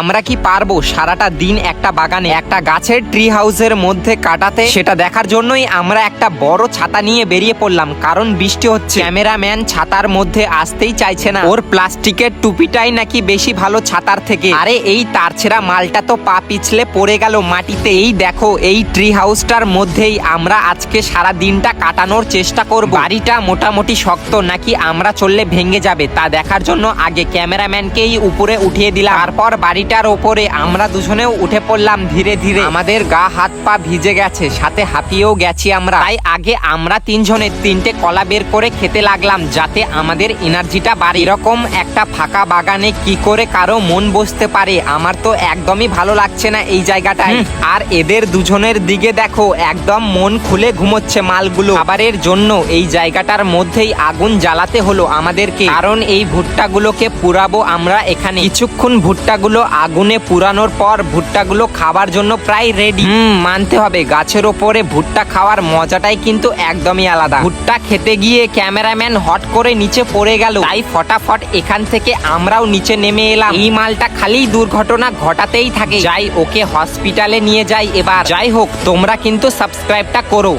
আমরা কি পারবো সারাটা দিন একটা বাগানে একটা গাছের ট্রি হাউসের মধ্যে কাটাতে? সেটা দেখার জন্যই আমরা একটা বড় ছাতা নিয়ে বেরিয়ে পড়লাম, কারণ বৃষ্টি হচ্ছে। ক্যামেরাম্যান ছাতার মধ্যে আসতেই চাইছে না, ওর প্লাস্টিকের টুপিটাই নাকি বেশি ভালো ছাতার থেকে। আরে এই তারছেড়া মালটা তো পা পিছলে পড়ে গেল মাটিতে। এই দেখো, এই ট্রি হাউসটার মধ্যেই আমরা আজকে সারা দিনটা কাটানোর চেষ্টা করব। বাড়িটা মোটামুটি শক্ত নাকি আমরা চললে ভেঙে যাবে তা দেখার জন্য আগে ক্যামেরাম্যানকেই উপরে উঠিয়ে দিলাম, তারপর বাড়িটার ওপরে আমরা দুজনেও উঠে পড়লাম ধীরে ধীরে। আমাদের গা হাত পা ভিজে গেছে, সাথে হাঁপিয়েও গেছি আমরা। তাই আগে আমরা তিনজনে 3টে কলা বের করে খেতে লাগলাম, যাতে আমাদের এনার্জিটা বাড়ে। এরকম একটা ফাঁকা বাগানে কি করে কারো মন বসতে পারে? আমার তো একদমই ভালো লাগছে না এই জায়গাটায়। আর এদের দুজনের দিকে দেখো, একদম মন খুলে ঘুমোচ্ছে মালগুলো। খাবারের জন্য এই জায়গাটার মধ্যেই আগুন জ্বালাতে হলো আমাদেরকে, কারণ এই ভুট্টাগুলোকে পুরাবো আমরা এখানে। কিছুক্ষণ ভুট্টাগুলো আগুনে পুরানোর পর ভুট্টাগুলো খাবার জন্য প্রায় রেডি। মানতে হবে, গাছের ওপরে ভুট্টা খাওয়ার মজাটাই কিন্তু একদমই আলাদা। ভুট্টা খেতে গিয়ে ক্যামেরাম্যান হট করে নিচে পড়ে গেল, তাই ফটাফট এখান থেকে আমরাও নিচে নেমে এলাম। এই মালটা খালি দুর্ঘটনা ঘটাতেই থাকে। যাই, ওকে হসপিটালে নিয়ে যাই এবার। যাই হোক, তোমরা কিন্তু সাবস্ক্রাইবটা করো।